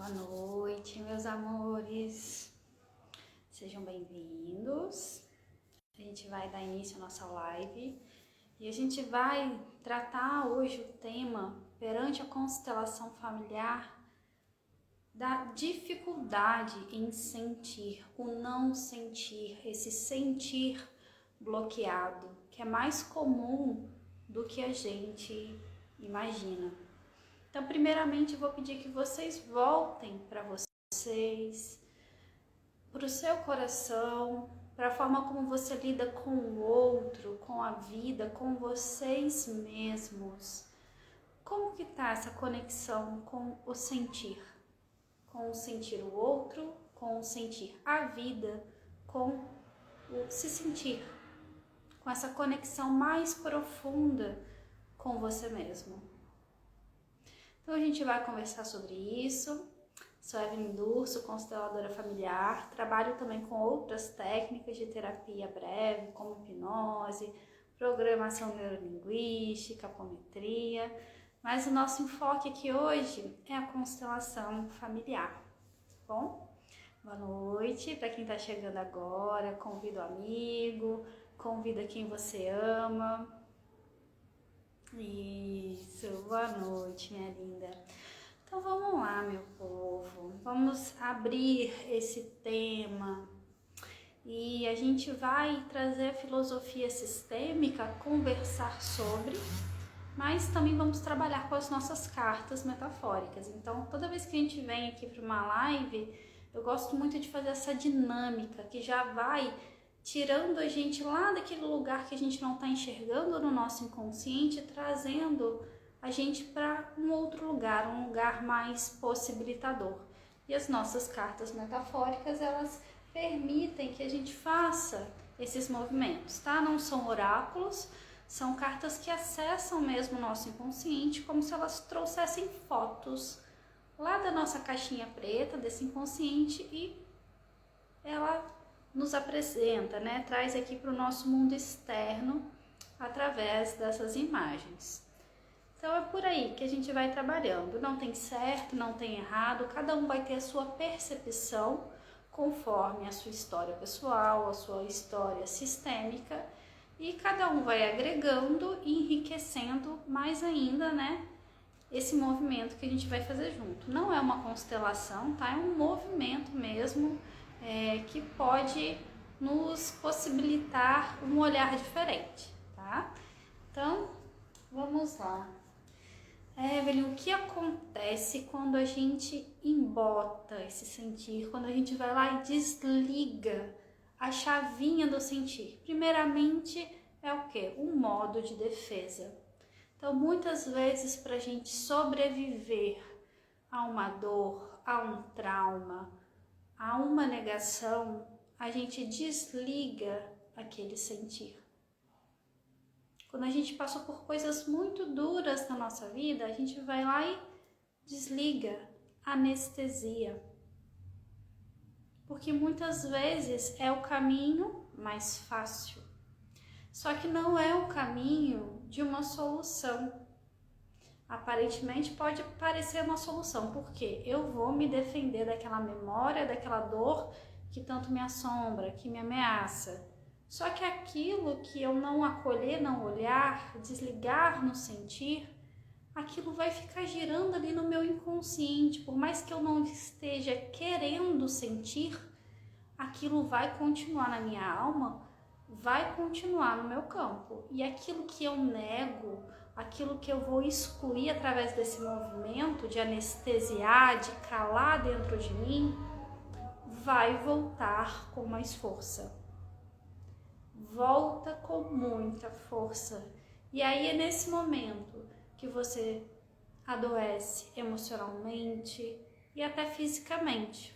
Boa noite, meus amores. Sejam bem-vindos. A gente vai dar início à nossa live e a gente vai tratar hoje o tema perante a constelação familiar da dificuldade em sentir, o não sentir, esse sentir bloqueado, que é mais comum do que a gente imagina. Então, primeiramente, eu vou pedir que vocês voltem para vocês, para o seu coração, para a forma como você lida com o outro, com a vida, com vocês mesmos. Como que está essa conexão com o sentir? Com o sentir o outro, com o sentir a vida, com o se sentir, com essa conexão mais profunda com você mesmo. Então a gente vai conversar sobre isso. Sou Evelyn Durso, consteladora familiar. Trabalho também com outras técnicas de terapia breve, como hipnose, programação neurolinguística, apometria. Mas o nosso enfoque aqui hoje é a constelação familiar, tá bom? Boa noite para quem está chegando agora. Convido o amigo, convida quem você ama. Isso, boa noite, minha linda. Então vamos lá, meu povo, vamos abrir esse tema e a gente vai trazer a filosofia sistêmica, conversar sobre, mas também vamos trabalhar com as nossas cartas metafóricas. Então toda vez que a gente vem aqui para uma live, eu gosto muito de fazer essa dinâmica que já vai tirando a gente lá daquele lugar que a gente não está enxergando no nosso inconsciente, trazendo a gente para um outro lugar, um lugar mais possibilitador. E as nossas cartas metafóricas, elas permitem que a gente faça esses movimentos, tá? Não são oráculos, são cartas que acessam mesmo o nosso inconsciente, como se elas trouxessem fotos lá da nossa caixinha preta, desse inconsciente, e ela nos apresenta, né? Traz aqui para o nosso mundo externo através dessas imagens. Então é por aí que a gente vai trabalhando. Não tem certo, não tem errado, cada um vai ter a sua percepção conforme a sua história pessoal, a sua história sistêmica, e cada um vai agregando e enriquecendo mais ainda, né? Esse movimento que a gente vai fazer junto. Não é uma constelação, tá? É um movimento mesmo, que pode nos possibilitar um olhar diferente, tá? Então, vamos lá. Evelyn, o que acontece quando a gente embota esse sentir, quando a gente vai lá e desliga a chavinha do sentir? Primeiramente, é o quê? Um modo de defesa. Então, muitas vezes, para a gente sobreviver a uma dor, a um trauma, a uma negação, a gente desliga aquele sentir. Quando a gente passou por coisas muito duras na nossa vida, a gente vai lá e desliga, anestesia. Porque muitas vezes é o caminho mais fácil. Só que não é o caminho de uma solução. Aparentemente pode parecer uma solução, porque eu vou me defender daquela memória, daquela dor que tanto me assombra, que me ameaça. Só que aquilo que eu não acolher, não olhar, desligar no sentir, aquilo vai ficar girando ali no meu inconsciente. Por mais que eu não esteja querendo sentir, aquilo vai continuar na minha alma, vai continuar no meu campo. E aquilo que eu nego, aquilo que eu vou excluir através desse movimento de anestesiar, de calar dentro de mim, vai voltar com mais força. Volta com muita força. E aí é nesse momento que você adoece emocionalmente e até fisicamente.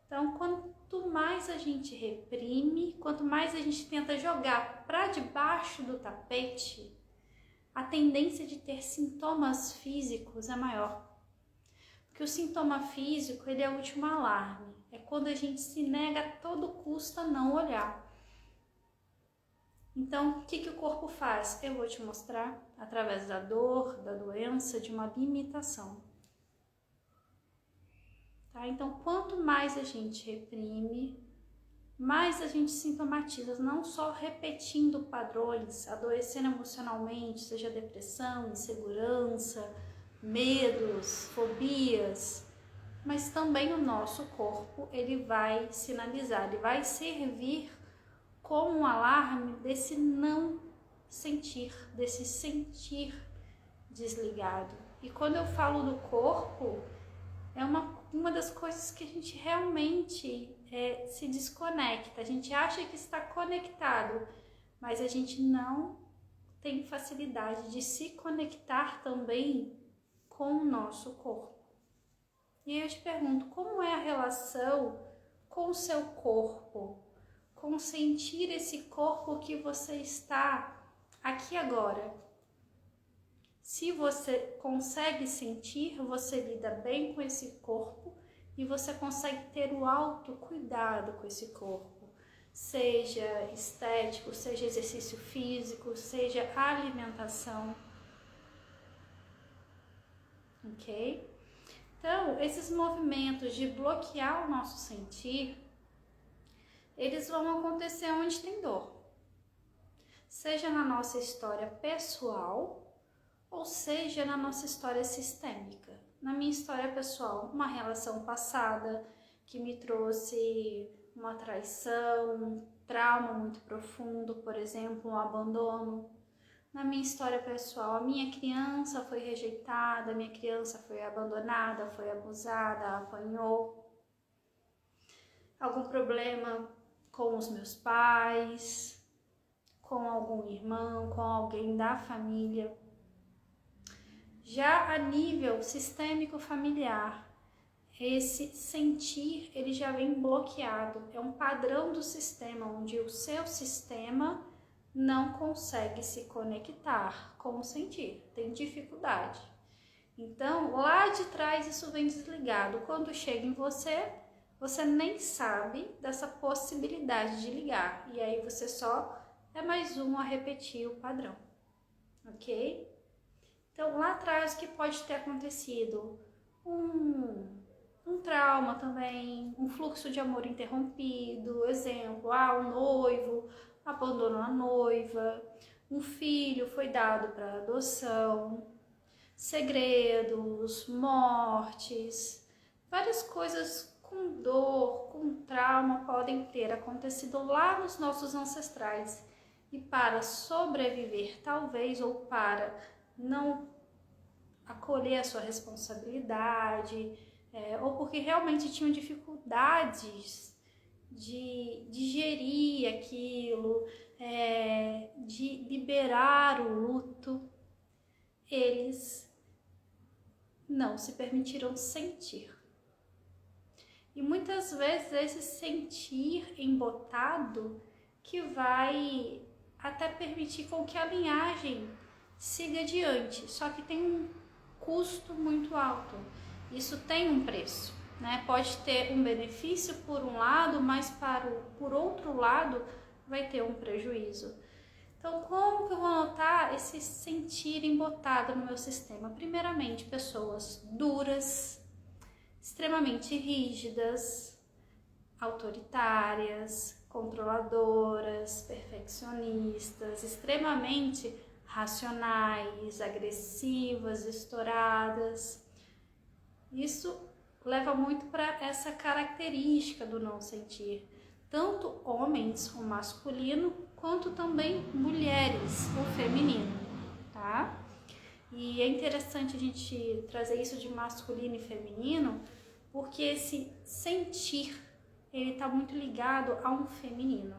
Então, quanto mais a gente reprime, quanto mais a gente tenta jogar para debaixo do tapete, a tendência de ter sintomas físicos é maior. Porque o sintoma físico, ele é o último alarme. É quando a gente se nega a todo custo a não olhar. Então, o que o corpo faz? Eu vou te mostrar através da dor, da doença, de uma limitação. tá? Então, quanto mais a gente reprime, mais a gente sintomatiza, não só repetindo padrões, adoecendo emocionalmente, seja depressão, insegurança, medos, fobias, mas também o nosso corpo, ele vai sinalizar, ele vai servir como um alarme desse não sentir, desse sentir desligado. E quando eu falo do corpo, é uma das coisas que a gente realmente se desconecta. A gente acha que está conectado, mas a gente não tem facilidade de se conectar também com o nosso corpo. E aí eu te pergunto, como é a relação com o seu corpo? Com sentir esse corpo que você está aqui agora? Se você consegue sentir, você lida bem com esse corpo e você consegue ter o autocuidado com esse corpo. Seja estético, seja exercício físico, seja alimentação. Ok? Então, esses movimentos de bloquear o nosso sentir, eles vão acontecer onde tem dor. Seja na nossa história pessoal, ou seja na nossa história sistêmica. Na minha história pessoal, uma relação passada que me trouxe uma traição, um trauma muito profundo, por exemplo, um abandono. Na minha história pessoal, a minha criança foi rejeitada, a minha criança foi abandonada, foi abusada, apanhou. Algum problema com os meus pais, com algum irmão, com alguém da família. Já a nível sistêmico familiar, esse sentir ele já vem bloqueado, é um padrão do sistema, onde o seu sistema não consegue se conectar com o sentir, tem dificuldade. Então, lá de trás isso vem desligado, quando chega em você, você nem sabe dessa possibilidade de ligar, e aí você só é mais um a repetir o padrão, ok? Então, lá atrás, o que pode ter acontecido? Um trauma também, um fluxo de amor interrompido, exemplo, o noivo abandonou a noiva, um filho foi dado para adoção, segredos, mortes, várias coisas com dor, com trauma podem ter acontecido lá nos nossos ancestrais. E para sobreviver, talvez, ou para não acolher a sua responsabilidade, ou porque realmente tinham dificuldades de digerir aquilo, de liberar o luto, eles não se permitiram sentir. E muitas vezes esse sentir embotado que vai até permitir com que a linhagem siga adiante, só que tem um custo muito alto. Isso tem um preço, né? Pode ter um benefício por um lado, mas por outro lado vai ter um prejuízo. Então, como que eu vou notar esse sentir embotado no meu sistema? Primeiramente, pessoas duras, extremamente rígidas, autoritárias, controladoras, perfeccionistas, extremamente racionais, agressivas, estouradas. Isso leva muito para essa característica do não sentir. Tanto homens, o masculino, quanto também mulheres, o feminino, tá? E é interessante a gente trazer isso de masculino e feminino, porque esse sentir, ele tá muito ligado a um feminino.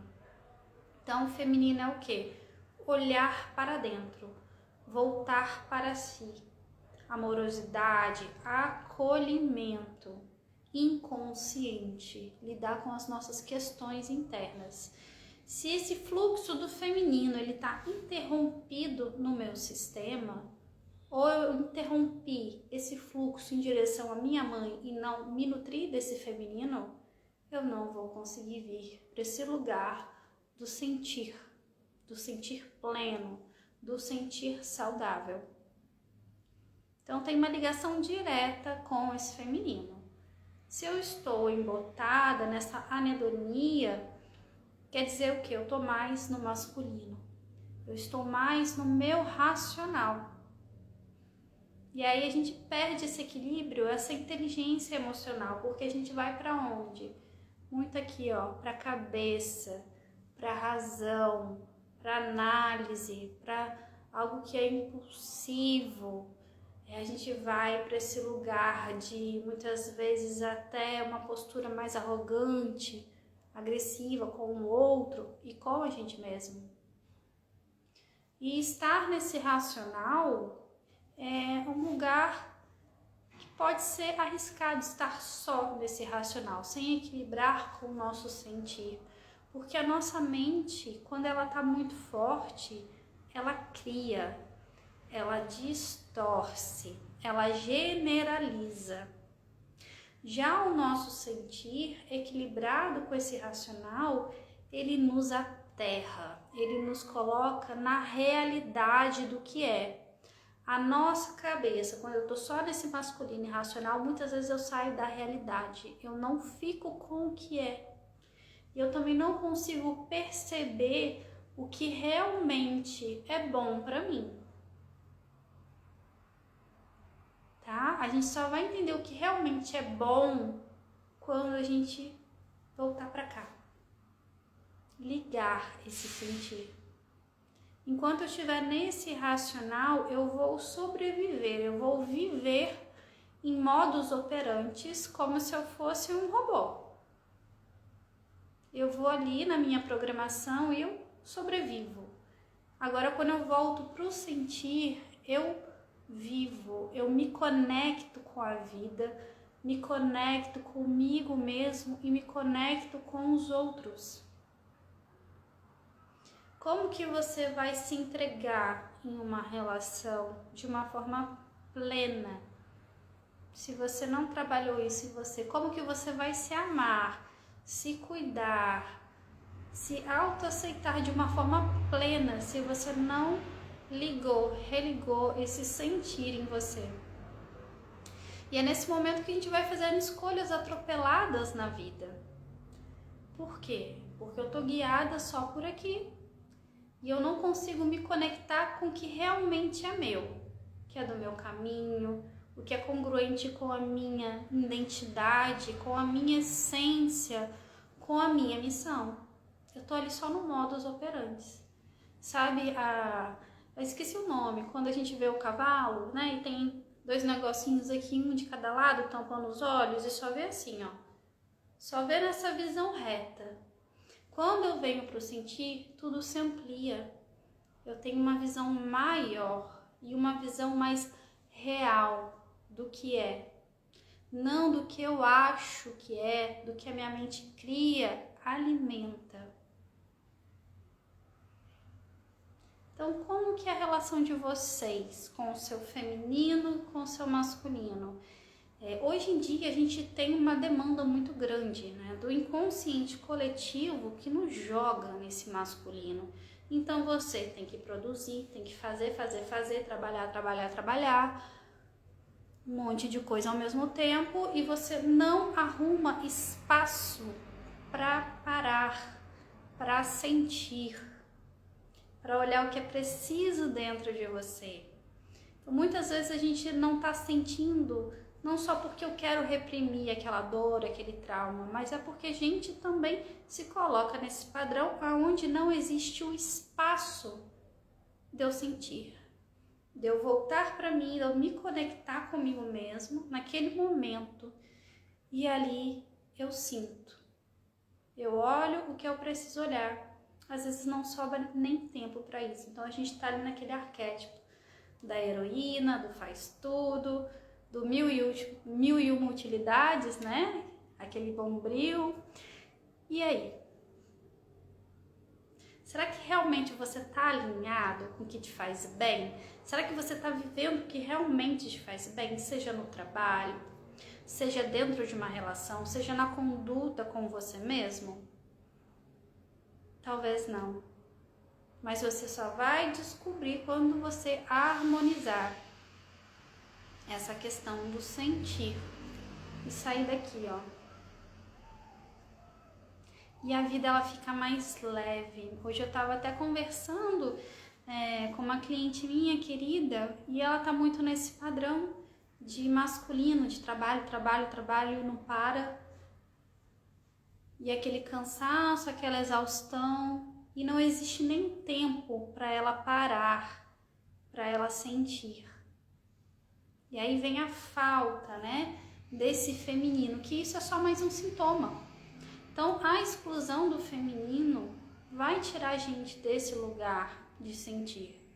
Então, o feminino é o quê? Olhar para dentro, voltar para si, amorosidade, acolhimento, inconsciente, lidar com as nossas questões internas. Se esse fluxo do feminino ele está interrompido no meu sistema, ou eu interrompi esse fluxo em direção à minha mãe e não me nutri desse feminino, eu não vou conseguir vir para esse lugar do sentir pleno, do sentir saudável. Então tem uma ligação direta com esse feminino. Se eu estou embotada nessa anedonia, quer dizer o quê? Eu estou mais no masculino. Eu estou mais no meu racional. E aí a gente perde esse equilíbrio, essa inteligência emocional, porque a gente vai para onde? Muito aqui, ó, para a cabeça, para a razão, para análise, para algo que é impulsivo. A gente vai para esse lugar de muitas vezes até uma postura mais arrogante, agressiva com o outro e com a gente mesmo. E estar nesse racional é um lugar que pode ser arriscado, estar só nesse racional, sem equilibrar com o nosso sentir. Porque a nossa mente, quando ela está muito forte, ela cria, ela distorce, ela generaliza. Já o nosso sentir, equilibrado com esse racional, ele nos aterra, ele nos coloca na realidade do que é. A nossa cabeça, quando eu tô só nesse masculino irracional, muitas vezes eu saio da realidade, eu não fico com o que é. E eu também não consigo perceber o que realmente é bom para mim. Tá? A gente só vai entender o que realmente é bom quando a gente voltar para cá. Ligar esse sentir. Enquanto eu estiver nesse racional, eu vou sobreviver, eu vou viver em modus operantes como se eu fosse um robô. Eu vou ali na minha programação e eu sobrevivo. Agora, quando eu volto para o sentir, eu vivo, eu me conecto com a vida, me conecto comigo mesmo e me conecto com os outros. Como que você vai se entregar em uma relação de uma forma plena? Se você não trabalhou isso em você, como que você vai se amar, se cuidar, se autoaceitar de uma forma plena, se você não religou esse sentir em você? E é nesse momento que a gente vai fazendo escolhas atropeladas na vida. Por quê? Porque eu tô guiada só por aqui. E eu não consigo me conectar com o que realmente é meu, que é do meu caminho, o que é congruente com a minha identidade, com a minha essência, com a minha missão. Eu tô ali só no modus operandi. Sabe, eu esqueci o nome, quando a gente vê o cavalo, né, e tem dois negocinhos aqui, um de cada lado, tampando os olhos, e só vê assim, ó. Só vê nessa visão reta. Quando eu venho para o sentir, tudo se amplia. Eu tenho uma visão maior e uma visão mais real do que é. Não do que eu acho que é, do que a minha mente cria, alimenta. Então, como que é a relação de vocês com o seu feminino, com o seu masculino? Hoje em dia a gente tem uma demanda muito grande, né, do inconsciente coletivo que nos joga nesse masculino. Então você tem que produzir, tem que fazer, trabalhar, um monte de coisa ao mesmo tempo e você não arruma espaço para parar, para sentir, para olhar o que é preciso dentro de você. Então, muitas vezes a gente não está sentindo, não só porque eu quero reprimir aquela dor, aquele trauma, mas é porque a gente também se coloca nesse padrão onde não existe o espaço de eu sentir, de eu voltar para mim, de eu me conectar comigo mesmo naquele momento e ali eu sinto. Eu olho o que eu preciso olhar. Às vezes não sobra nem tempo para isso. Então a gente está ali naquele arquétipo da heroína, do faz tudo, do mil e uma utilidades, né? Aquele bombril. E aí? Será que realmente você está alinhado com o que te faz bem? Será que você está vivendo o que realmente te faz bem? Seja no trabalho, seja dentro de uma relação, seja na conduta com você mesmo? Talvez não. Mas você só vai descobrir quando você harmonizar essa questão do sentir. e sair daqui, ó. E a vida ela fica mais leve. Hoje eu estava até conversando com uma cliente minha querida e ela tá muito nesse padrão de masculino, de trabalho, trabalho, trabalho, não para. E aquele cansaço, aquela exaustão, e não existe nem tempo para ela parar, para ela sentir. E aí vem a falta, né, desse feminino, que isso é só mais um sintoma. Então, a exclusão do feminino vai tirar a gente desse lugar de sentir.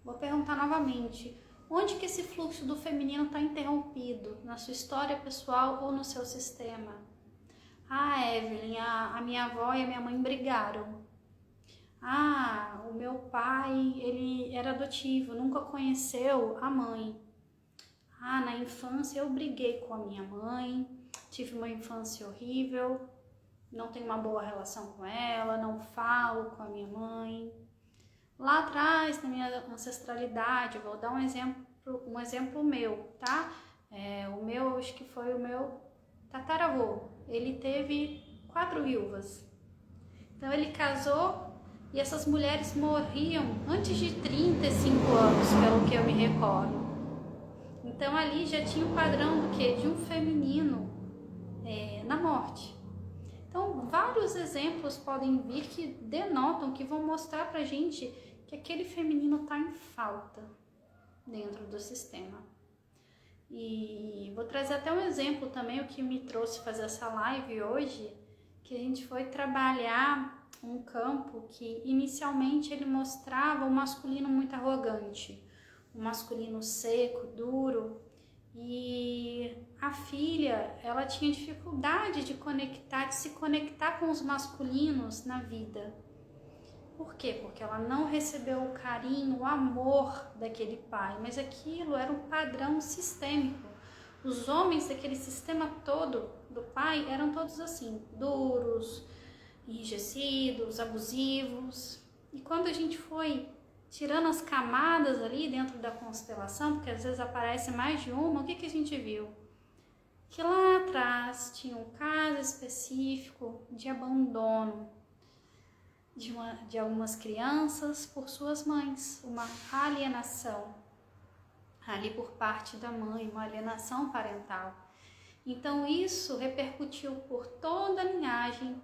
Vou perguntar novamente, onde que esse fluxo do feminino está interrompido? Na sua história pessoal ou no seu sistema? Ah, Evelyn, a minha avó e a minha mãe brigaram. Ah, o meu pai, ele era adotivo, nunca conheceu a mãe. Ah, na infância eu briguei com a minha mãe, tive uma infância horrível, não tenho uma boa relação com ela, não falo com a minha mãe. Lá atrás, na minha ancestralidade, eu vou dar um exemplo meu, tá? O meu, acho que foi o meu tataravô. Ele teve 4 viúvas. Então ele casou e essas mulheres morriam antes de 35 anos, pelo que eu me recordo. Então ali já tinha um padrão do quê? De um feminino na morte. Então vários exemplos podem vir que denotam, que vão mostrar pra gente que aquele feminino está em falta dentro do sistema. E vou trazer até um exemplo também, o que me trouxe fazer essa live hoje, que a gente foi trabalhar um campo que inicialmente ele mostrava um masculino muito arrogante, um masculino seco, duro, e a filha, ela tinha dificuldade de se conectar com os masculinos na vida. Por quê? Porque ela não recebeu o carinho, o amor daquele pai, mas aquilo era um padrão sistêmico. Os homens daquele sistema todo do pai eram todos assim, duros, enrijecidos, abusivos. E quando a gente foi tirando as camadas ali dentro da constelação, porque às vezes aparece mais de uma, o que a gente viu? Que lá atrás tinha um caso específico de abandono de algumas crianças por suas mães, uma alienação ali por parte da mãe, uma alienação parental. Então isso repercutiu por toda a linhagem,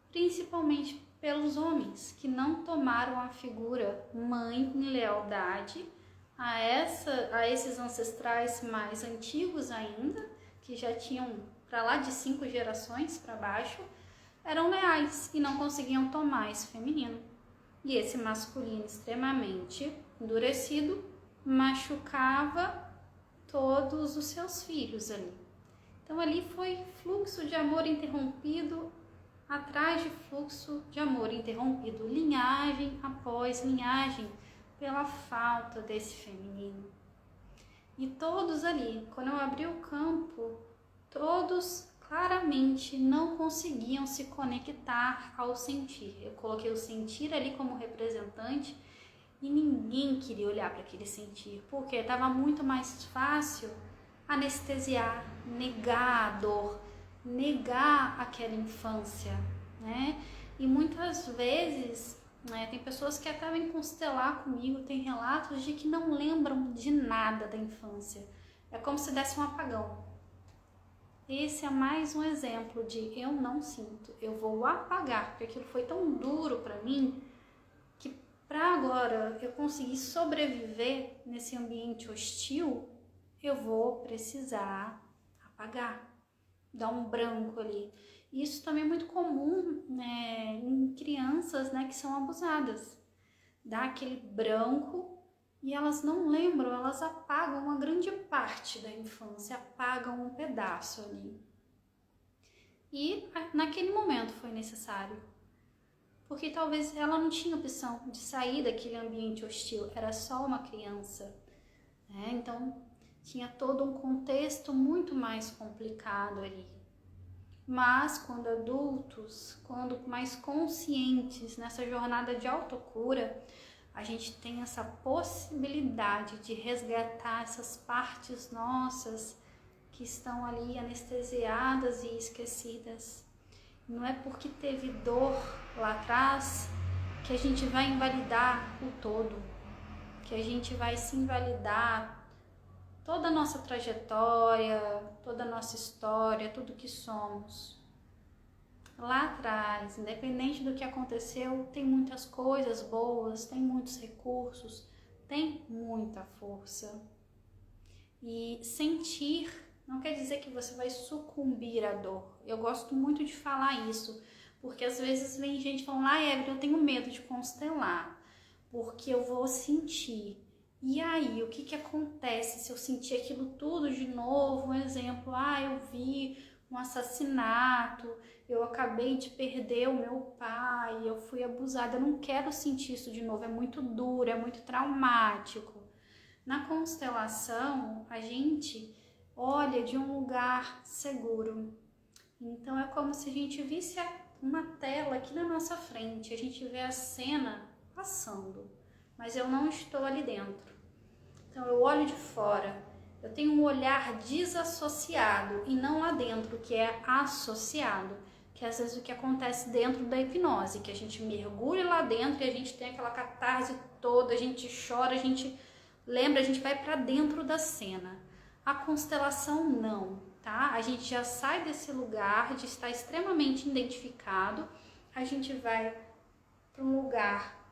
principalmente pelos homens, que não tomaram a figura mãe em lealdade a esses ancestrais mais antigos ainda, que já tinham para lá de 5 gerações para baixo, eram leais e não conseguiam tomar esse feminino. E esse masculino extremamente endurecido machucava todos os seus filhos ali. Então ali foi fluxo de amor interrompido atrás de fluxo de amor interrompido, linhagem após linhagem, pela falta desse feminino. E todos ali, quando eu abri o campo, todos claramente não conseguiam se conectar ao sentir. Eu coloquei o sentir ali como representante e ninguém queria olhar para aquele sentir, porque estava muito mais fácil anestesiar, negar a dor, negar aquela infância, né? E muitas vezes, né, tem pessoas que até vêm constelar comigo, tem relatos de que não lembram de nada da infância. É como se desse um apagão. Esse é mais um exemplo de eu não sinto, eu vou apagar, porque aquilo foi tão duro para mim que para agora eu conseguir sobreviver nesse ambiente hostil, eu vou precisar apagar, dar um branco ali. Isso também é muito comum, né, em crianças, né, que são abusadas. Dá aquele branco e elas não lembram, elas apagam uma grande parte da infância, apagam um pedaço ali. E naquele momento foi necessário, porque talvez ela não tinha opção de sair daquele ambiente hostil, era só uma criança, né? Então tinha todo um contexto muito mais complicado ali. Mas quando adultos, quando mais conscientes nessa jornada de autocura, a gente tem essa possibilidade de resgatar essas partes nossas que estão ali anestesiadas e esquecidas. Não é porque teve dor lá atrás que a gente vai invalidar o todo, que a gente vai se invalidar toda a nossa trajetória, toda a nossa história, tudo que somos. Lá atrás, independente do que aconteceu, tem muitas coisas boas, tem muitos recursos, tem muita força. E sentir não quer dizer que você vai sucumbir à dor. Eu gosto muito de falar isso, porque às vezes vem gente falando, Evelyn, eu tenho medo de constelar, porque eu vou sentir. E aí, o que acontece se eu sentir aquilo tudo de novo? Um exemplo, eu vi um assassinato, eu acabei de perder o meu pai, eu fui abusada, eu não quero sentir isso de novo, é muito duro, é muito traumático. Na constelação, a gente olha de um lugar seguro. Então é como se a gente visse uma tela aqui na nossa frente, a gente vê a cena passando, mas eu não estou ali dentro. Então eu olho de fora, eu tenho um olhar desassociado e não lá dentro, que é associado, que é às vezes o que acontece dentro da hipnose, que a gente mergulha lá dentro e a gente tem aquela catarse toda, a gente chora, a gente lembra, a gente vai para dentro da cena. A constelação não, tá? A gente já sai desse lugar de estar extremamente identificado, a gente vai para um lugar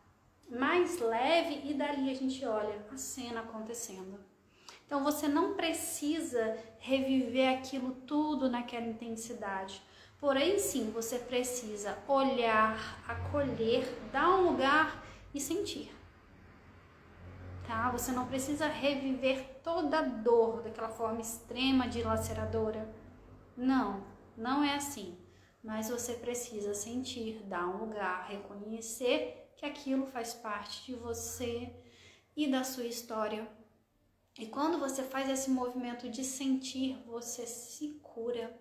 mais leve e dali a gente olha a cena acontecendo. Então você não precisa reviver aquilo tudo naquela intensidade. Porém, sim, você precisa olhar, acolher, dar um lugar e sentir. Tá? Você não precisa reviver toda a dor daquela forma extrema, dilaceradora. Não, não é assim. Mas você precisa sentir, dar um lugar, reconhecer que aquilo faz parte de você e da sua história. E quando você faz esse movimento de sentir, você se cura.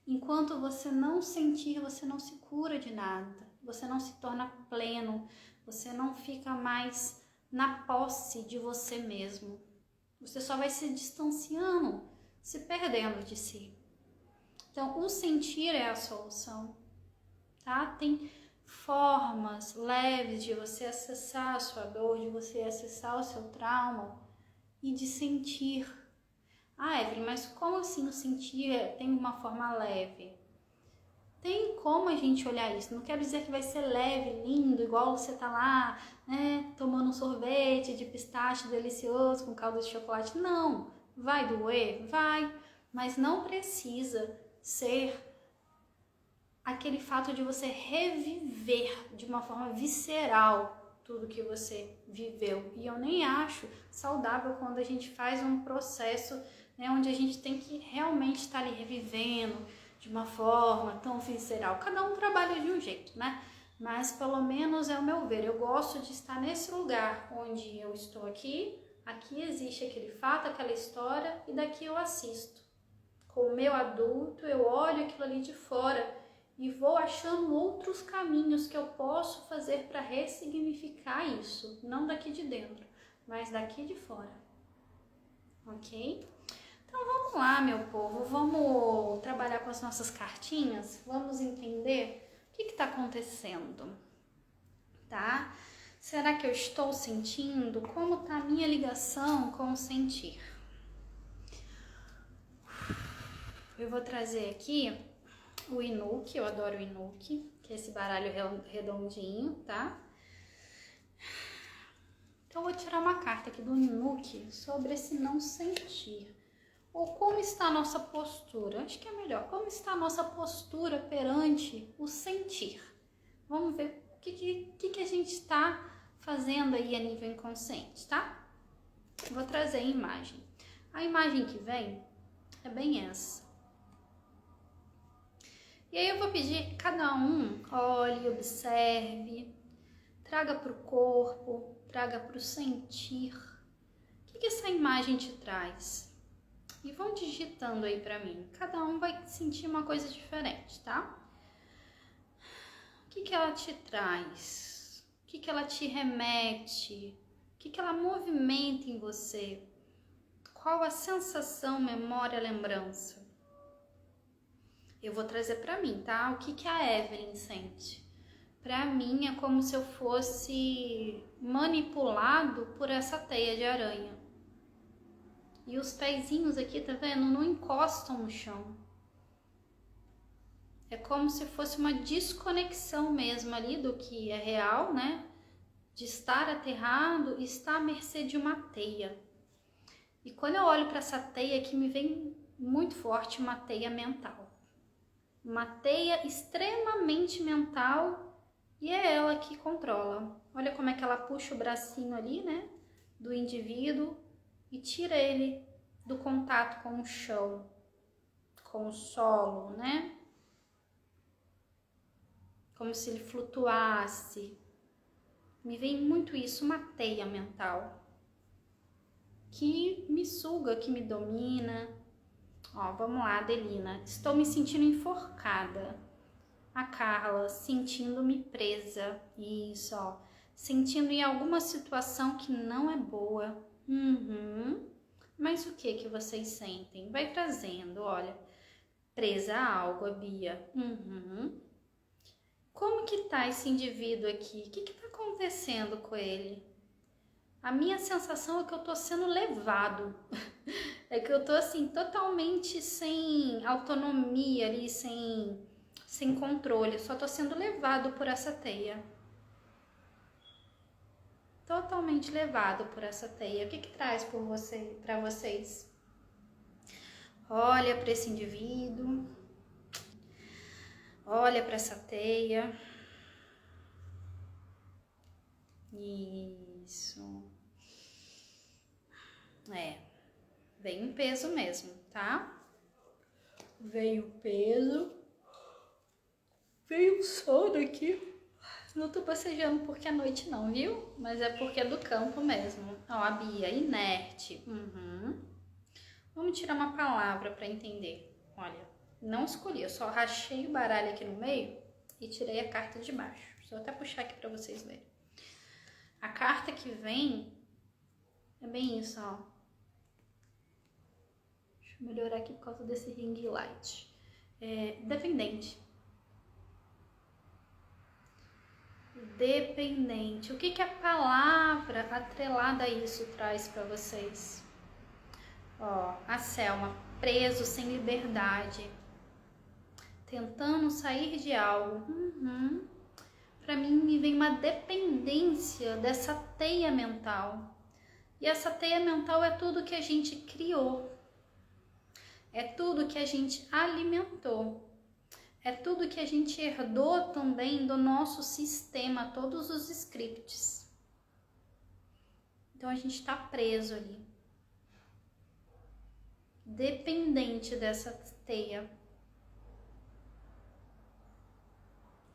Enquanto você não sentir, você não se cura de nada. Você não se torna pleno, você não fica mais na posse de você mesmo. Você só vai se distanciando, se perdendo de si. Então, o sentir é a solução, tá? Tem formas leves de você acessar a sua dor, de você acessar o seu trauma e de sentir. Evelyn, mas como assim o sentir tem uma forma leve? Tem como a gente olhar isso. Não quero dizer que vai ser leve, lindo, igual você tá lá, né, tomando um sorvete de pistache delicioso com calda de chocolate. Não, vai doer? Vai, mas não precisa ser aquele fato de você reviver de uma forma visceral tudo que você viveu. E eu nem acho saudável quando a gente faz um processo, né, onde a gente tem que realmente estar ali revivendo de uma forma tão visceral. Cada um trabalha de um jeito, né? Mas pelo menos é o meu ver. Eu gosto de estar nesse lugar onde eu estou aqui existe aquele fato, aquela história, e daqui eu assisto. Com o meu adulto, eu olho aquilo ali de fora e vou achando outros caminhos que eu posso fazer para ressignificar isso. Não daqui de dentro, mas daqui de fora. Ok? Então vamos lá, meu povo, vamos trabalhar com as nossas cartinhas, vamos entender o que está acontecendo, tá? Será que eu estou sentindo? Como está a minha ligação com o sentir? Eu vou trazer aqui o Inuki, eu adoro o Inuki, que é esse baralho redondinho, tá? Então eu vou tirar uma carta aqui do Inuki sobre esse não sentir. Ou como está a nossa postura? Acho que é melhor. Como está a nossa postura perante o sentir? Vamos ver o que a gente está fazendo aí a nível inconsciente, tá? Vou trazer a imagem. A imagem que vem é bem essa. E aí eu vou pedir que cada um olhe, observe, traga para o corpo, traga para o sentir. O que essa imagem te traz? E vão digitando aí pra mim. Cada um vai sentir uma coisa diferente, tá? O que ela te traz? O que ela te remete? O que ela movimenta em você? Qual a sensação, memória, lembrança? Eu vou trazer para mim, tá? O que a Evelyn sente? Para mim é como se eu fosse manipulado por essa teia de aranha. E os pezinhos aqui, tá vendo? Não encostam no chão. É como se fosse uma desconexão mesmo ali do que é real, né? De estar aterrado e estar à mercê de uma teia. E quando eu olho para essa teia aqui, me vem muito forte uma teia mental. Uma teia extremamente mental e é ela que controla. Olha como é que ela puxa o bracinho ali, né? Do indivíduo e tira ele do contato com o chão, com o solo, né? Como se ele flutuasse. Me vem muito isso, uma teia mental que me suga, que me domina. Ó, vamos lá, Adelina. Estou me sentindo enforcada. A Carla, sentindo-me presa. Isso, ó. Sentindo em alguma situação que não é boa. Mas o que vocês sentem? Vai trazendo, olha. Presa a algo, a Bia. Como que tá esse indivíduo aqui? O que tá acontecendo com ele? A minha sensação é que eu tô sendo levado. É que eu tô assim, totalmente sem autonomia ali, sem controle. Só tô sendo levado por essa teia. Totalmente levado por essa teia. O que traz para vocês? Olha para esse indivíduo. Olha para essa teia. Isso. Vem um peso mesmo, tá? Veio o peso. Veio o sono aqui. Não tô bocejando porque é noite não, viu? Mas é porque é do campo mesmo. Ó, a Bia, inerte. Vamos tirar uma palavra para entender. Olha, não escolhi, eu só rachei o baralho aqui no meio e tirei a carta de baixo. Deixa eu até puxar aqui para vocês verem. A carta que vem é bem isso, ó. Deixa eu melhorar aqui por causa desse ring light. Dependente. Dependente. O que a palavra atrelada a isso traz para vocês? Ó, a Selma, preso, sem liberdade, tentando sair de algo. Para mim me vem uma dependência dessa teia mental. E essa teia mental é tudo que a gente criou. É tudo que a gente alimentou. É tudo que a gente herdou também do nosso sistema, todos os scripts. Então a gente está preso ali. Dependente dessa teia.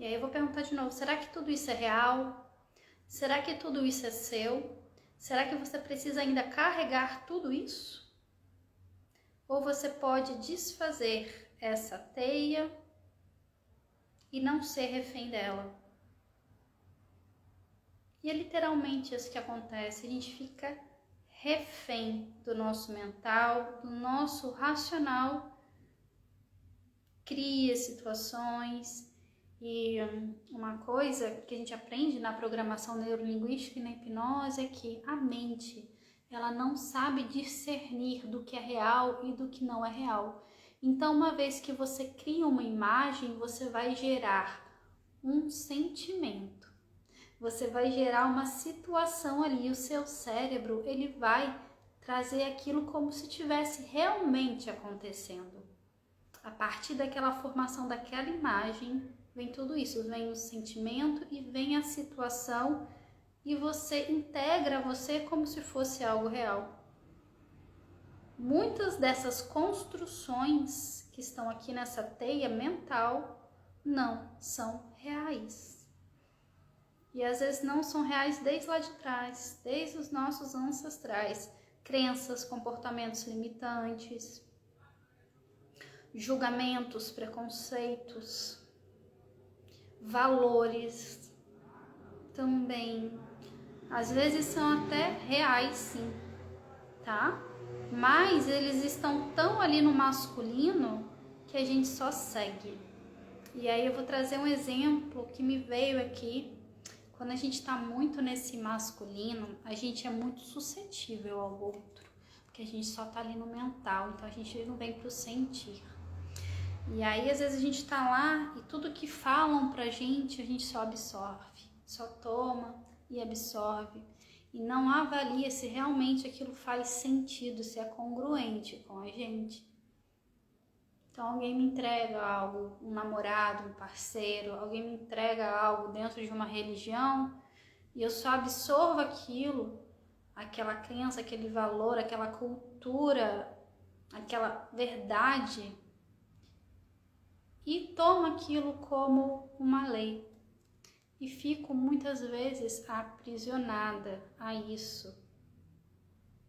E aí eu vou perguntar de novo, será que tudo isso é real? Será que tudo isso é seu? Será que você precisa ainda carregar tudo isso? Ou você pode desfazer essa teia e não ser refém dela? E é literalmente isso que acontece, a gente fica refém do nosso mental, do nosso racional, cria situações. E uma coisa que a gente aprende na programação neurolinguística e na hipnose é que a mente, ela não sabe discernir do que é real e do que não é real. Então, uma vez que você cria uma imagem, você vai gerar um sentimento. Você vai gerar uma situação ali, o seu cérebro, ele vai trazer aquilo como se estivesse realmente acontecendo. A partir daquela formação daquela imagem, vem tudo isso, vem o sentimento e vem a situação e você integra você como se fosse algo real. Muitas dessas construções que estão aqui nessa teia mental não são reais. E às vezes não são reais desde lá de trás, desde os nossos ancestrais. Crenças, comportamentos limitantes, julgamentos, preconceitos, valores também. Às vezes são até reais, sim, tá? mas eles estão tão ali no masculino que a gente só segue. E aí eu vou trazer um exemplo que me veio aqui. Quando a gente tá muito nesse masculino, a gente é muito suscetível ao outro, porque a gente só tá ali no mental, então a gente não vem pro sentir. E aí às vezes a gente tá lá e tudo que falam pra gente, a gente só absorve, só toma e absorve. E não avalia se realmente aquilo faz sentido, se é congruente com a gente. Então alguém me entrega algo, um namorado, um parceiro, alguém me entrega algo dentro de uma religião e eu só absorvo aquilo, aquela crença, aquele valor, aquela cultura, aquela verdade e tomo aquilo como uma lei e fico muitas vezes aprisionada a isso,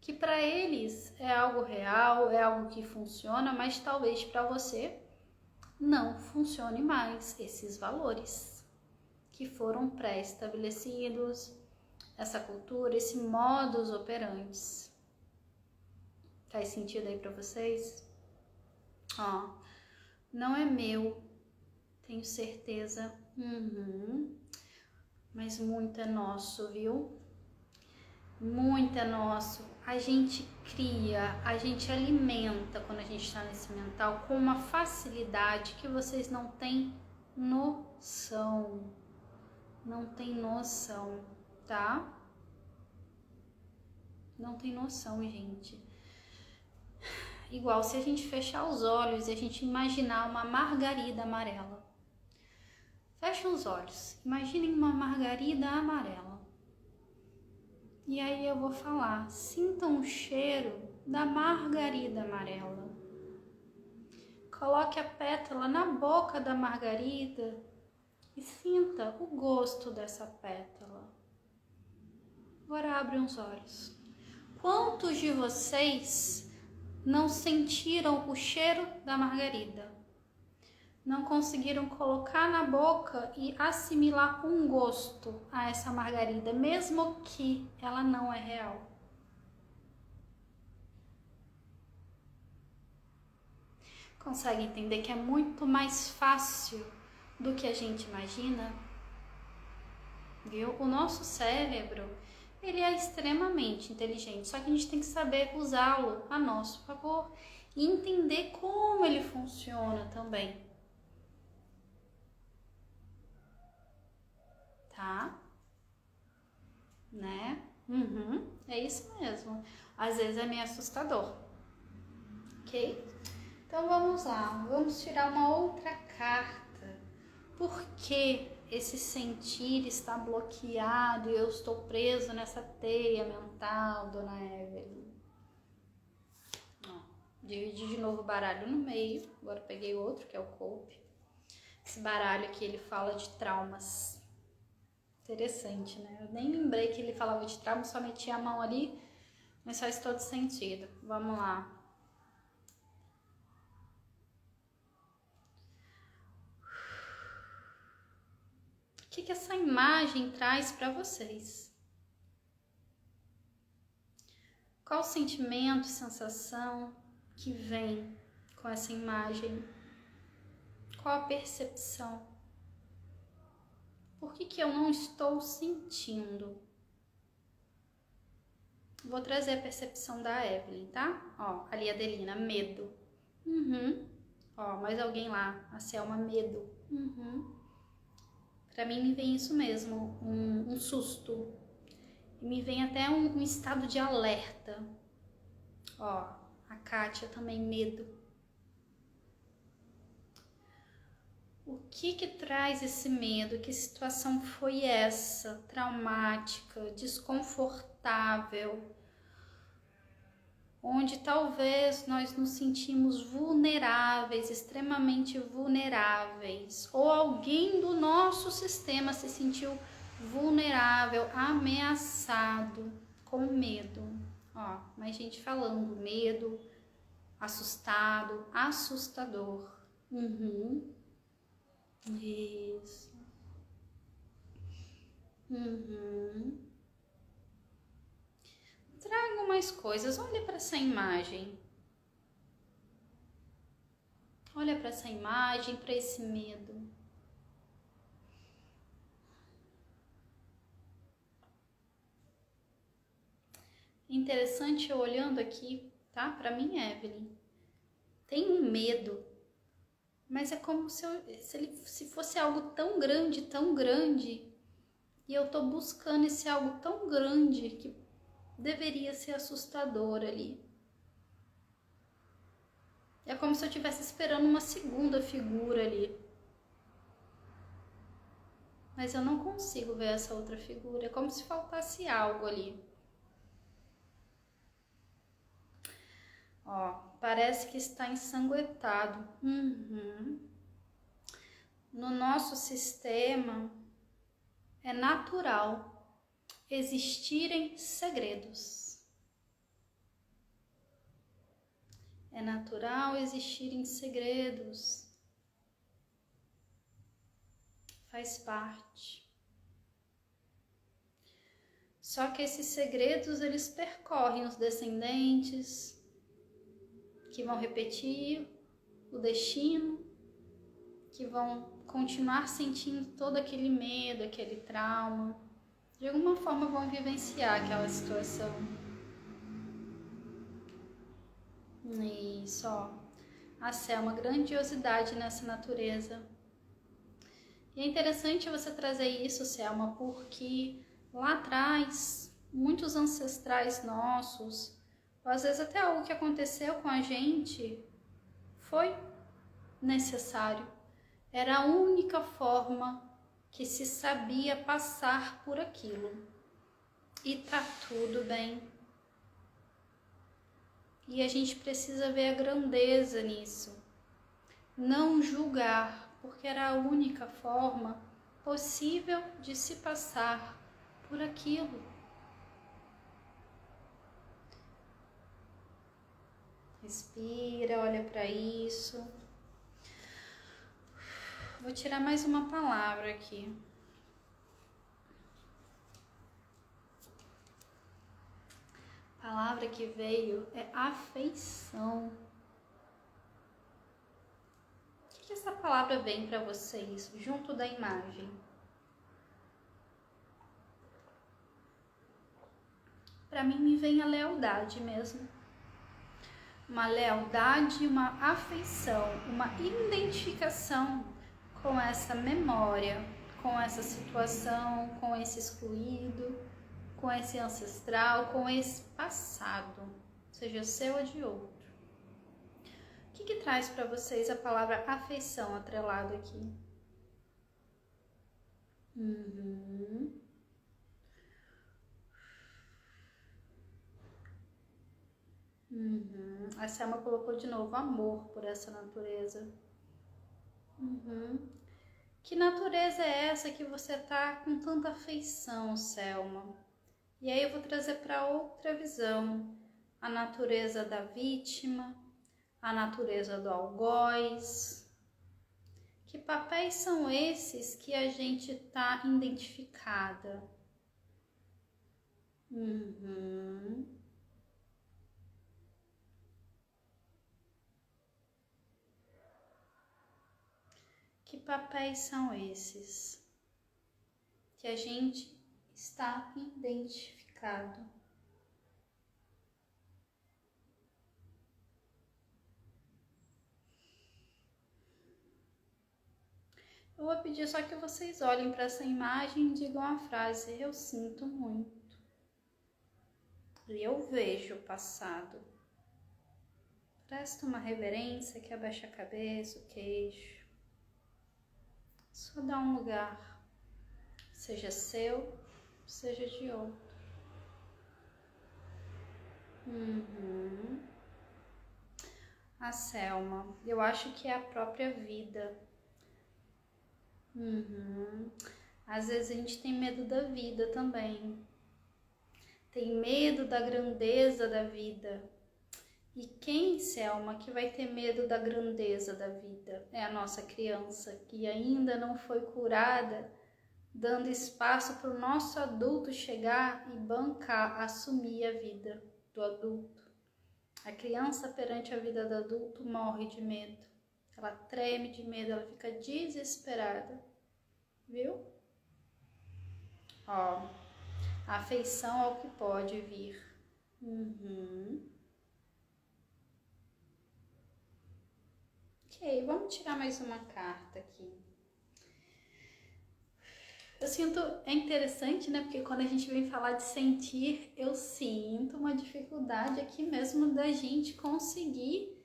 que para eles é algo real, é algo que funciona, mas talvez para você não funcione mais esses valores que foram pré-estabelecidos, essa cultura, esse modus operandi. Faz sentido aí para vocês? Ó, não é meu, tenho certeza, mas muito é nosso, viu? Muito é nosso. A gente cria, a gente alimenta quando a gente está nesse mental com uma facilidade que vocês não têm noção. Não tem noção, tá? Não tem noção, gente. Igual se a gente fechar os olhos e a gente imaginar uma margarida amarela. Fecha os olhos, imaginem uma margarida amarela. E aí eu vou falar, sintam o cheiro da margarida amarela. Coloque a pétala na boca da margarida e sinta o gosto dessa pétala. Agora abre os olhos. Quantos de vocês não sentiram o cheiro da margarida? Não conseguiram colocar na boca e assimilar um gosto a essa margarida, mesmo que ela não é real? Consegue entender que é muito mais fácil do que a gente imagina? Viu? O nosso cérebro, ele é extremamente inteligente, só que a gente tem que saber usá-lo a nosso favor e entender como ele funciona também. Tá? Né? É isso mesmo. Às vezes é meio assustador. Ok? Então vamos lá. Vamos tirar uma outra carta. Por que esse sentir está bloqueado e eu estou preso nessa teia mental, dona Evelyn? Ó, dividi de novo o baralho no meio. Agora peguei outro, que é o coupe. Esse baralho aqui, ele fala de traumas. Interessante, né? Eu nem lembrei que ele falava de trauma, só meti a mão ali, mas faz todo sentido. Vamos lá. O que essa imagem traz para vocês? Qual o sentimento, sensação que vem com essa imagem? Qual a percepção? Por que eu não estou sentindo? Vou trazer a percepção da Evelyn, tá? Ó, ali a Adelina, medo. Ó, mais alguém lá, a Selma, medo. Pra mim me vem isso mesmo, um susto. E me vem até um estado de alerta. Ó, a Kátia também, medo. O que traz esse medo? Que situação foi essa? Traumática, desconfortável, onde talvez nós nos sentimos vulneráveis, extremamente vulneráveis, ou alguém do nosso sistema se sentiu vulnerável, ameaçado, com medo. Ó, mais gente falando, medo, assustado, assustador. Isso. Traga uma mais coisas. Olha para essa imagem. Olha para essa imagem, para esse medo. Interessante eu olhando aqui, tá? Para mim, Evelyn, tem um medo, mas é como se fosse algo tão grande, e eu tô buscando esse algo tão grande que deveria ser assustador ali. É como se eu estivesse esperando uma segunda figura ali. Mas eu não consigo ver essa outra figura. É como se faltasse algo ali. Ó, parece que está ensanguentado. No nosso sistema, é natural existirem segredos. É natural existirem segredos. Faz parte. Só que esses segredos, eles percorrem os descendentes, que vão repetir o destino, que vão continuar sentindo todo aquele medo, aquele trauma. De alguma forma vão vivenciar aquela situação. Isso, ó. A céu, uma grandiosidade nessa natureza. E é interessante você trazer isso, Selma, porque lá atrás, muitos ancestrais nossos, ou às vezes até algo que aconteceu com a gente, foi necessário. Era a única forma que se sabia passar por aquilo. E tá tudo bem. E a gente precisa ver a grandeza nisso. Não julgar, porque era a única forma possível de se passar por aquilo. Respira, olha para isso. Vou tirar mais uma palavra aqui. A palavra que veio é afeição. O que essa palavra vem para vocês, junto da imagem? Para mim me vem a lealdade mesmo. Uma lealdade, uma afeição, uma identificação com essa memória, com essa situação, com esse excluído, com esse ancestral, com esse passado, seja seu ou de outro. O que traz para vocês a palavra afeição atrelada aqui? A Selma colocou de novo amor por essa natureza. Que natureza é essa que você tá com tanta afeição, Selma? E aí eu vou trazer para outra visão. A natureza da vítima, a natureza do algoz. Que papéis são esses que a gente tá identificada? Que papéis são esses que a gente está identificado? Eu vou pedir só que vocês olhem para essa imagem e digam a frase: eu sinto muito. E eu vejo o passado. Presta uma reverência, que abaixa a cabeça, o queixo. Só dá um lugar, seja seu, seja de outro. A Selma, eu acho que é a própria vida. Às vezes a gente tem medo da vida também. Tem medo da grandeza da vida. E quem, Selma, que vai ter medo da grandeza da vida? É a nossa criança, que ainda não foi curada, dando espaço para o nosso adulto chegar e bancar, assumir a vida do do adulto. A criança perante a vida do adulto morre de medo. Ela treme de medo, ela fica desesperada. Viu? Ó, a afeição ao que pode vir. Ok, vamos tirar mais uma carta aqui. Eu sinto, é interessante, né? Porque quando a gente vem falar de sentir, eu sinto uma dificuldade aqui mesmo da gente conseguir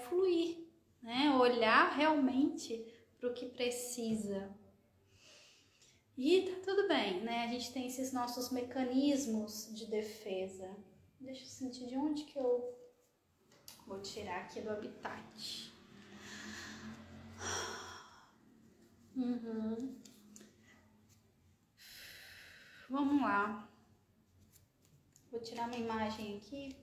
fluir, né? Olhar realmente para o que precisa. E tá tudo bem, né? A gente tem esses nossos mecanismos de defesa. Deixa eu sentir de onde que eu vou tirar aqui do habitat. Vamos lá. Vou tirar uma imagem aqui.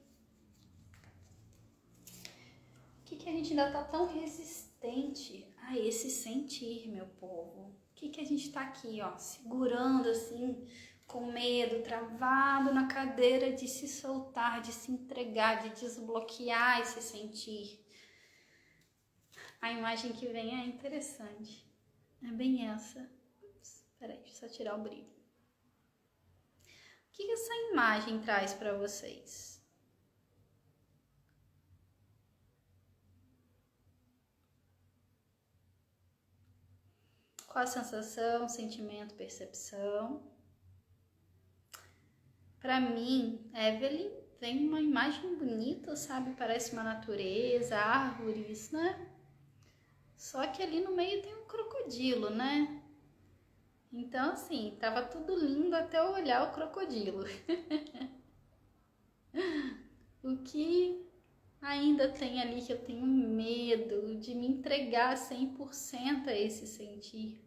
O que a gente ainda tá tão resistente a esse sentir, meu povo? O que a gente tá aqui, ó, segurando assim, com medo, travado na cadeira de se soltar, de se entregar, de desbloquear esse sentir? A imagem que vem é interessante. É bem essa. Peraí, deixa eu só tirar o brilho. O que essa imagem traz para vocês? Qual a sensação, sentimento, percepção? Para mim, Evelyn, vem uma imagem bonita, sabe? Parece uma natureza, árvores, né? Só que ali no meio tem um crocodilo, né? Então, assim, tava tudo lindo até eu olhar o crocodilo. O que ainda tem ali que eu tenho medo de me entregar 100% a esse sentir?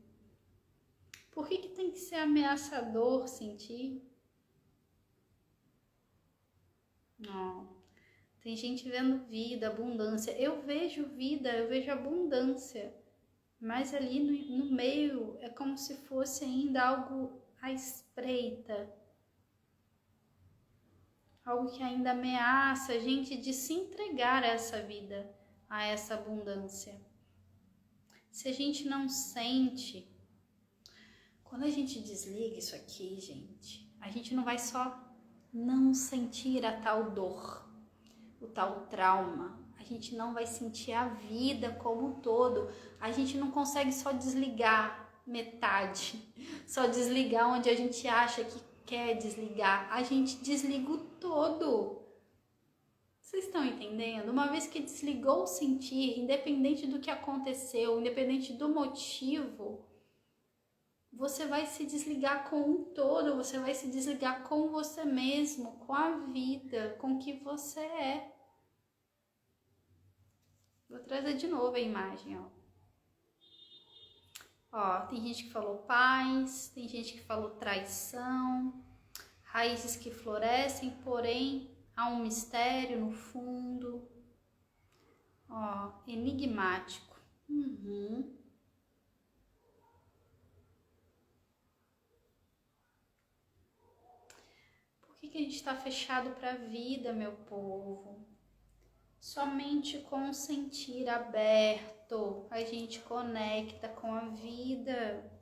Por que tem que ser ameaçador sentir? Não. Tem gente vendo vida, abundância. Eu vejo vida, eu vejo abundância. Mas ali no meio é como se fosse ainda algo à espreita. Algo que ainda ameaça a gente de se entregar a essa vida, a essa abundância. Se a gente não sente, quando a gente desliga isso aqui, gente, a gente não vai só não sentir a tal dor, o tal trauma. A gente não vai sentir a vida como um todo. A gente não consegue só desligar metade, só desligar onde a gente acha que quer desligar. A gente desliga o todo. Vocês estão entendendo? Uma vez que desligou o sentir, independente do que aconteceu, independente do motivo, você vai se desligar com um todo, você vai se desligar com você mesmo, com a vida, com o que você é. Vou trazer de novo a imagem, ó. Ó, tem gente que falou paz, tem gente que falou traição, raízes que florescem, porém há um mistério no fundo. Ó, enigmático. Por que a gente está fechado para a vida, meu povo? Somente com o sentir aberto a gente conecta com a vida.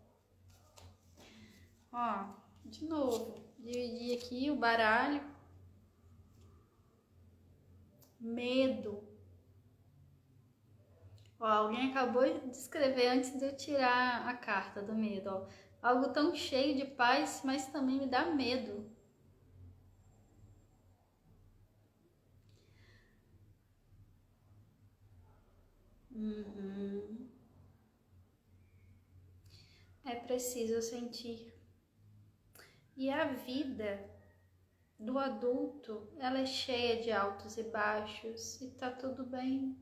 Ó, de novo, dividir aqui o baralho. Medo. Ó, alguém acabou de escrever antes de eu tirar a carta do medo, ó. Algo tão cheio de paz, mas também me dá medo. É preciso sentir. E a vida do adulto, ela é cheia de altos e baixos e tá tudo bem.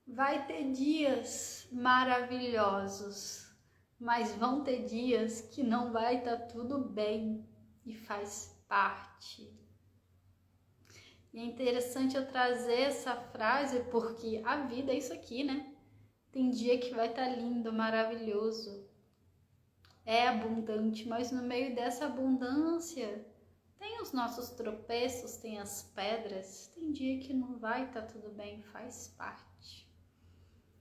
Vai ter dias maravilhosos, mas vão ter dias que não vai estar tudo bem e faz parte. E é interessante eu trazer essa frase porque a vida é isso aqui, né? Tem dia que vai estar lindo, maravilhoso, é abundante, mas no meio dessa abundância Tem os nossos tropeços, tem as pedras, tem dia que não vai, tá tudo bem, faz parte.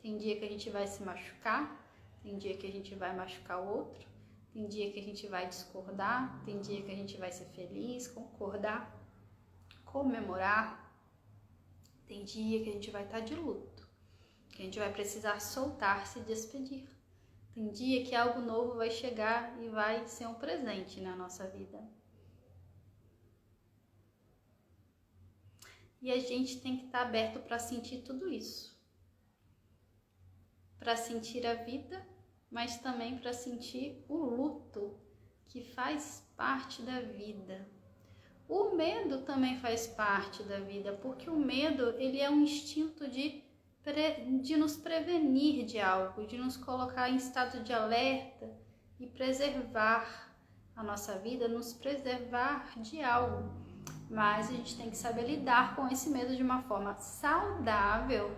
Tem dia que a gente vai se machucar, tem dia que a gente vai machucar o outro, tem dia que a gente vai discordar, tem dia que a gente vai ser feliz, concordar, comemorar. Tem dia que a gente vai estar de luto, que a gente vai precisar soltar, se despedir. Tem dia que algo novo vai chegar e vai ser um presente na nossa vida. E a gente tem que estar aberto para sentir tudo isso. Para sentir a vida, mas também para sentir o luto, que faz parte da vida. O medo também faz parte da vida, porque o medo, ele é um instinto de nos prevenir de algo, de nos colocar em estado de alerta e preservar a nossa vida, nos preservar de algo. Mas a gente tem que saber lidar com esse medo de uma forma saudável,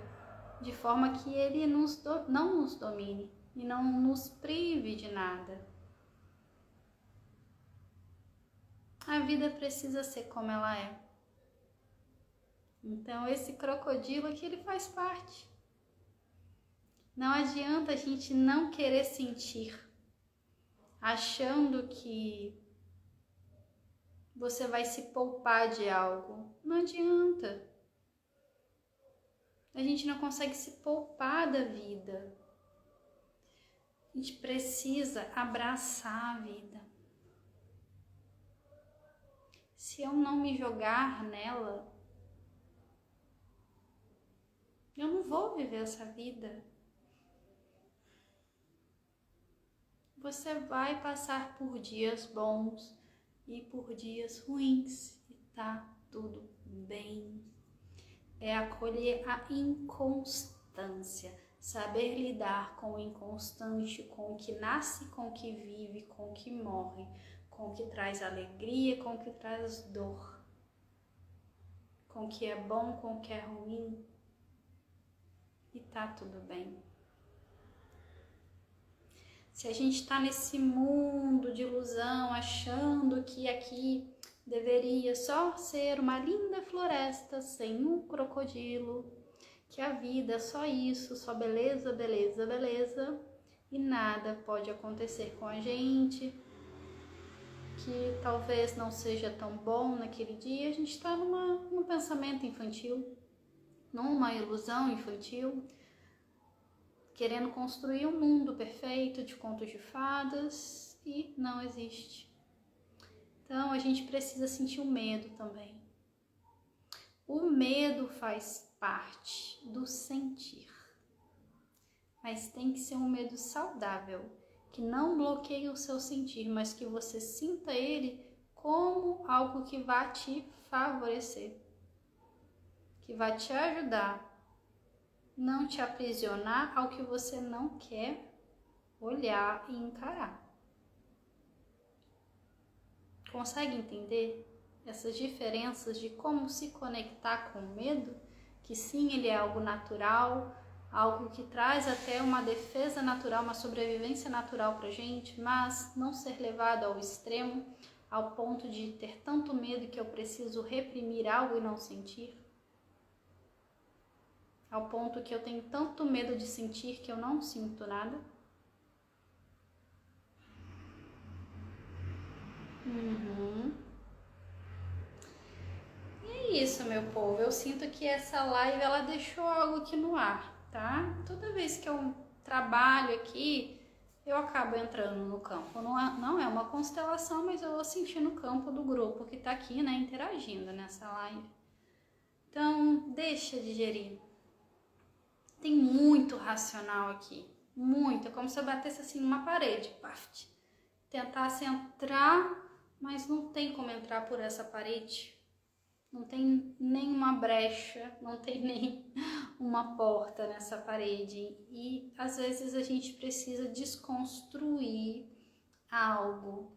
de forma que ele não nos domine e não nos prive de nada. A vida precisa ser como ela é. Então esse crocodilo aqui, ele faz parte. Não adianta a gente não querer sentir, achando que você vai se poupar de algo. Não adianta. A gente não consegue se poupar da vida. A gente precisa abraçar a vida. Se eu não me jogar nela, eu não vou viver essa vida. Você vai passar por dias bons e por dias ruins e tá tudo bem. É acolher a inconstância, saber lidar com o inconstante, com o que nasce, com o que vive, com o que morre, com o que traz alegria, com o que traz dor, com o que é bom, com o que é ruim, e tá tudo bem. Se a gente está nesse mundo de ilusão, achando que aqui deveria só ser uma linda floresta sem um crocodilo, que a vida é só isso, só beleza, beleza, beleza, e nada pode acontecer com a gente, que talvez não seja tão bom naquele dia, a gente está num pensamento infantil, numa ilusão infantil, querendo construir um mundo perfeito de contos de fadas, e não existe. Então a gente precisa sentir o medo também. O medo faz parte do sentir, mas tem que ser um medo saudável, que não bloqueie o seu sentir, mas que você sinta ele como algo que vai te favorecer, que vai te ajudar, não te aprisionar ao que você não quer olhar e encarar. Consegue entender essas diferenças de como se conectar com o medo? Que sim, ele é algo natural, algo que traz até uma defesa natural, uma sobrevivência natural pra gente, mas não ser levado ao extremo, ao ponto de ter tanto medo que eu preciso reprimir algo e não sentir. Ao ponto que eu tenho tanto medo de sentir que eu não sinto nada. E é isso, meu povo. Eu sinto que essa live, ela deixou algo aqui no ar, tá? Toda vez que eu trabalho aqui, eu acabo entrando no campo. Não é uma constelação, mas eu vou sentir no campo do grupo que tá aqui, né, interagindo nessa live. Então, deixa digerir. Tem muito racional aqui, muito. É como se eu batesse assim numa parede, paft. Tentasse entrar, mas não tem como entrar por essa parede. Não tem nenhuma brecha, não tem nem uma porta nessa parede. E às vezes a gente precisa desconstruir algo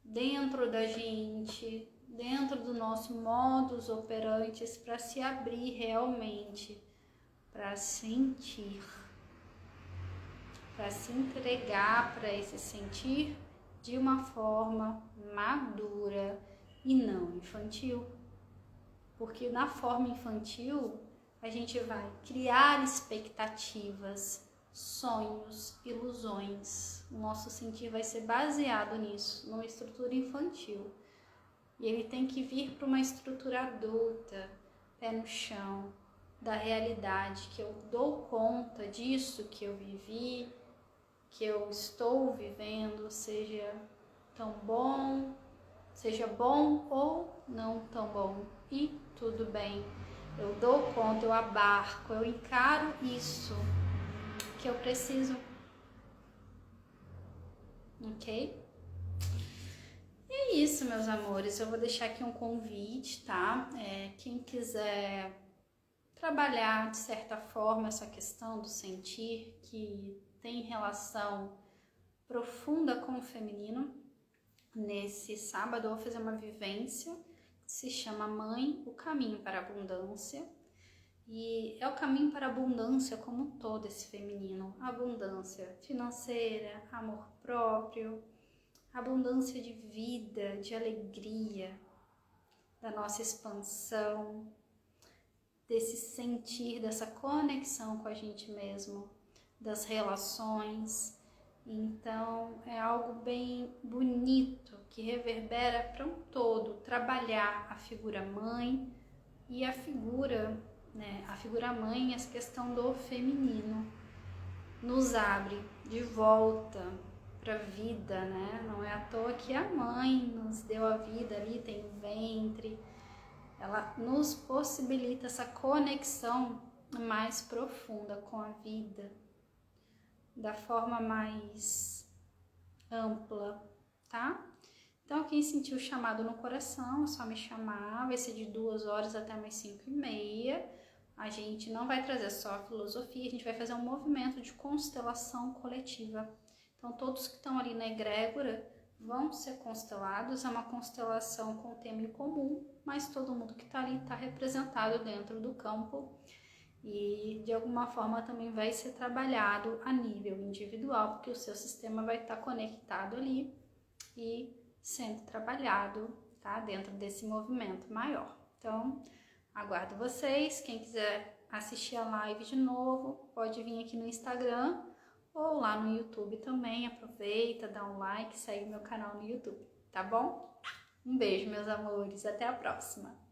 dentro da gente, dentro do nosso modus operandi, para se abrir realmente, para sentir, para se entregar para esse sentir de uma forma madura e não infantil. Porque na forma infantil, a gente vai criar expectativas, sonhos, ilusões. O nosso sentir vai ser baseado nisso, numa estrutura infantil. E ele tem que vir para uma estrutura adulta, pé no chão, da realidade, que eu dou conta disso que eu vivi, que eu estou vivendo, seja bom ou não tão bom, e tudo bem. Eu dou conta, eu abarco, eu encaro isso que eu preciso, ok? E é isso, meus amores, eu vou deixar aqui um convite, tá? Quem quiser trabalhar de certa forma essa questão do sentir, que tem relação profunda com o feminino, nesse sábado eu vou fazer uma vivência que se chama Mãe, o caminho para a abundância. E é o caminho para a abundância como um todo, esse feminino. Abundância financeira, amor próprio, abundância de vida, de alegria, da nossa expansão, desse sentir, dessa conexão com a gente mesmo, das relações. Então é algo bem bonito que reverbera para um todo, trabalhar a figura mãe e a figura mãe, essa questão do feminino nos abre de volta para a vida, né? Não é à toa que a mãe nos deu a vida ali, tem o ventre, ela nos possibilita essa conexão mais profunda com a vida, da forma mais ampla, tá? Então, quem sentiu o chamado no coração, é só me chamar, vai ser de 2 horas até mais 5h30. A gente não vai trazer só a filosofia, a gente vai fazer um movimento de constelação coletiva. Então, todos que estão ali na egrégora vão ser constelados, é uma constelação com tema em comum, mas todo mundo que está ali está representado dentro do campo e de alguma forma também vai ser trabalhado a nível individual, porque o seu sistema vai estar conectado ali e sendo trabalhado, tá? Dentro desse movimento maior. Então, aguardo vocês. Quem quiser assistir a live de novo, pode vir aqui no Instagram ou lá no YouTube também. Aproveita, dá um like, segue meu canal no YouTube, tá bom? Um beijo, meus amores. Até a próxima!